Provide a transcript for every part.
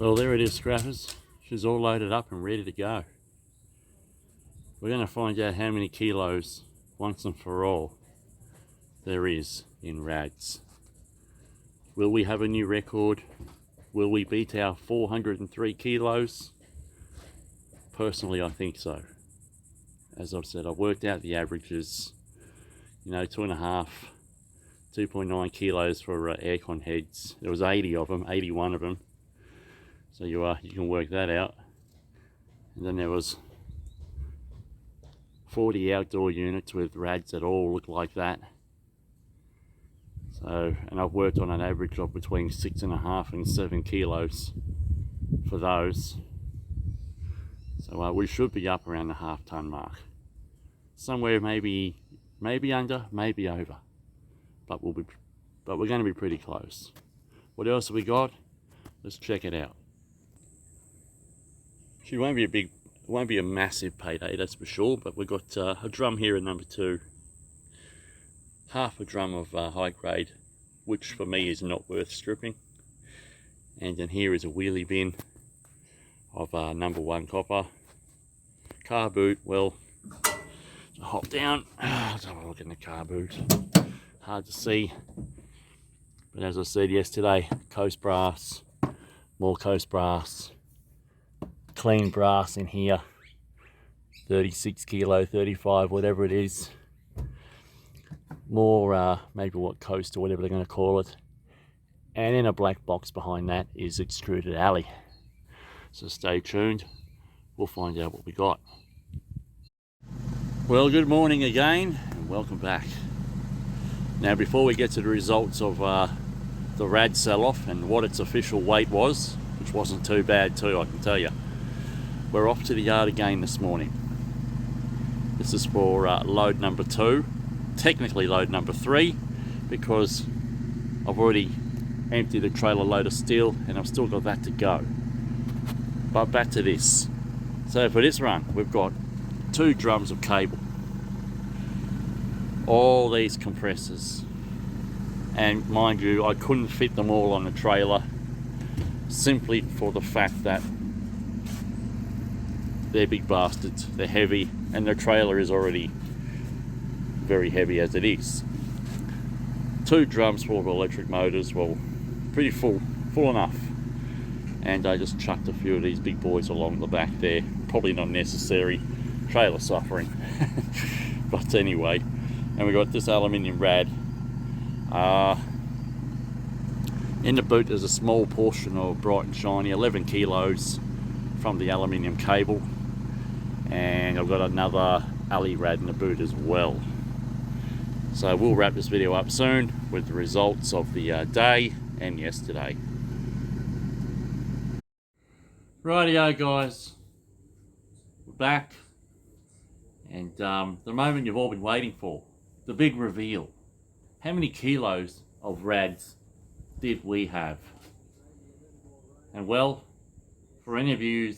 Well, there it is, scrappers. She's all loaded up and ready to go. We're going to find out how many kilos, once and for all, there is in Rads. Will we have a new record? Will we beat our 403 kilos? Personally, I think so. As I've said, I've worked out the averages, 2.5, 2.9 kilos for aircon heads. There was 80 of them, 81 of them. So you can work that out. And then there was 40 outdoor units with Rads that all look like that. So, and I've worked on an average of between 6.5 and 7 kilos for those. So we should be up around the half-ton mark. Somewhere maybe under, maybe over. But we're going to be pretty close. What else have we got? Let's check it out. She won't be a massive payday, that's for sure, but we've got a drum here at number 2. Half a drum of high grade, which for me is not worth stripping. And then here is a wheelie bin of number 1 copper. Car boot, well, hop down. Let's have a look in the car boot. Hard to see. But as I said yesterday, coast brass, more coast brass. Clean brass in here, 36 kilo, 35, whatever it is. More maybe what coast or whatever they're going to call it. And in a black box behind that is extruded alley. So stay tuned, we'll find out what we got. Well, good morning again and welcome back. Now before we get to the results of the Rad sell-off and what its official weight was, which wasn't too bad too, I can tell you. We're off to the yard again this morning. This is for load number 2, technically load number 3, because I've already emptied a trailer load of steel and I've still got that to go. But back to this. So for this run, we've got 2 drums of cable, all these compressors, and mind you, I couldn't fit them all on the trailer simply for the fact that they're big bastards, they're heavy, and the trailer is already very heavy as it is. 2 drums full of electric motors, well, pretty full enough. And I just chucked a few of these big boys along the back there. Probably not necessary, trailer suffering. But anyway, and we got this aluminium rad. In the boot there's a small portion of bright and shiny, 11 kilos from the aluminium cable. And I've got another alley rad in the boot as well. So we'll wrap this video up soon with the results of the day and yesterday. Rightio guys, we're back, and the moment you've all been waiting for, the big reveal. How many kilos of Rads did we have? And well, for any of you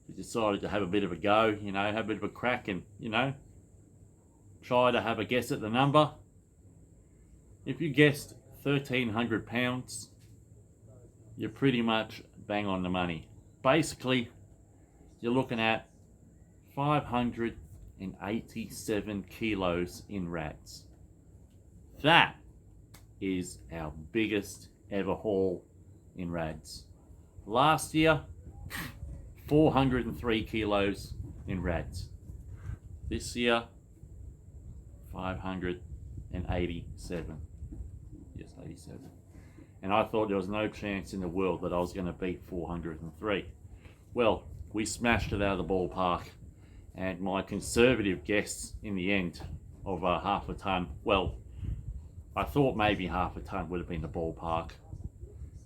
who decided to have a bit of a go, have a bit of a crack and, try to have a guess at the number. If you guessed 1,300 pounds, you're pretty much bang on the money. Basically, you're looking at 587 kilos in Rads. That is our biggest ever haul in Rads. Last year, 403 kilos in Rads. This year, 587. Yes, 87. And I thought there was no chance in the world that I was going to beat 403. Well, we smashed it out of the ballpark, and my conservative guess in the end of half a ton, well, I thought maybe half a ton would have been the ballpark.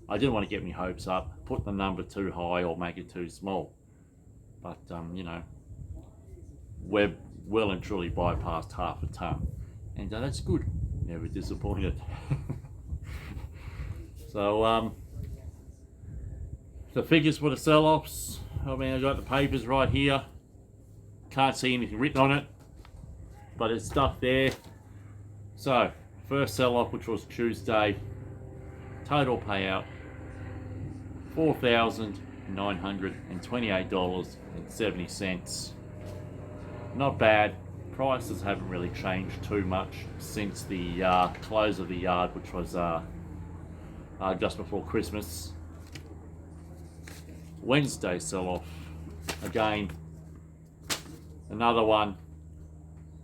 I didn't want to get my hopes up, put the number too high or make it too small. But, we're well and truly bypassed half a ton. And that's good. Never disappointed. So, the figures for the sell-offs. I mean, I got the papers right here. Can't see anything written on it, but it's stuff there. So, first sell-off, which was Tuesday, total payout $4,000 $928.70. Not bad. Prices haven't really changed too much since the close of the yard, which was just before Christmas. Wednesday sell-off. Again, another one.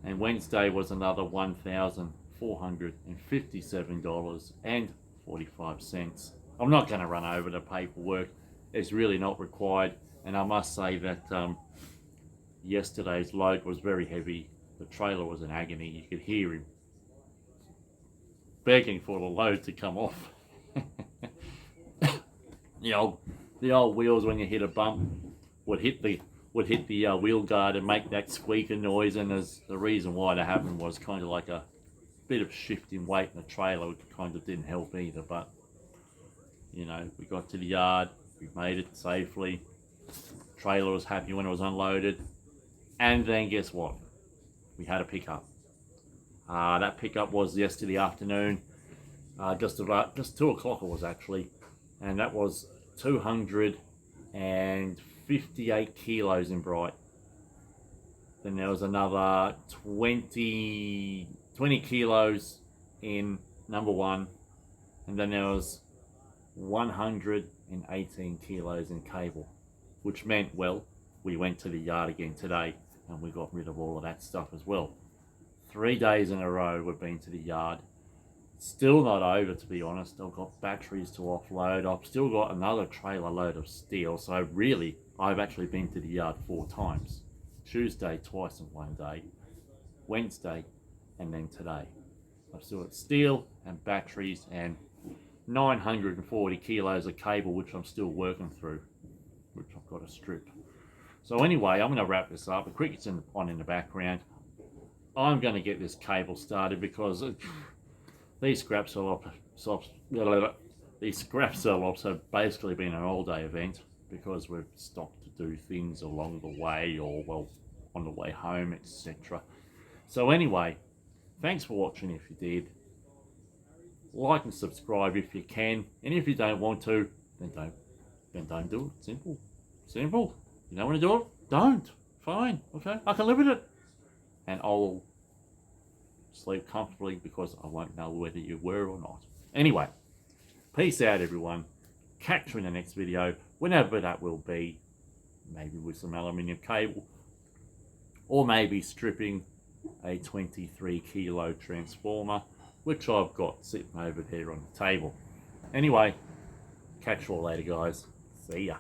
And Wednesday was another $1,457.45. I'm not going to run over the paperwork. It's really not required. And I must say that yesterday's load was very heavy. The trailer was in agony. You could hear him begging for the load to come off. the old wheels, when you hit a bump, would hit the wheel guard and make that squeaking noise. And the reason why that happened was kind of like a bit of shift in weight in the trailer, which kind of didn't help either. But you know, we got to the yard, we made it safely. Trailer was happy when it was unloaded, and then guess what? We had a pickup. That pickup was yesterday afternoon, just 2 o'clock it was actually, and that was 258 kilos in bright. Then there was another 20 kilos in number one, and then there was 118 kilos in cable, which meant, well, we went to the yard again today and we got rid of all of that stuff as well. 3 days in a row we've been to the yard. Still not over, to be honest. I've got batteries to offload. I've still got another trailer load of steel. So really, I've actually been to the yard 4 times. Tuesday, twice in one day. Wednesday, and then today. I've still got steel and batteries and 940 kilos of cable, which I'm still working through, which I've got to strip. So anyway, I'm going to wrap this up. The cricket's on in the background. I'm going to get this cable started because these scrap sell-offs have basically been an all-day event because we've stopped to do things along the way or, well, on the way home, etc. So anyway, thanks for watching if you did. Like and subscribe if you can, and if you don't want to, then don't do it. Simple. You don't want to do it? Don't. Fine. Okay, I can live with it, and I'll sleep comfortably because I won't know whether you were or not. Anyway, peace out, everyone. Catch you in the next video, whenever that will be. Maybe with some aluminium cable, or maybe stripping a 23 kilo transformer, which I've got sitting over there on the table. Anyway, catch you all later, guys. See ya.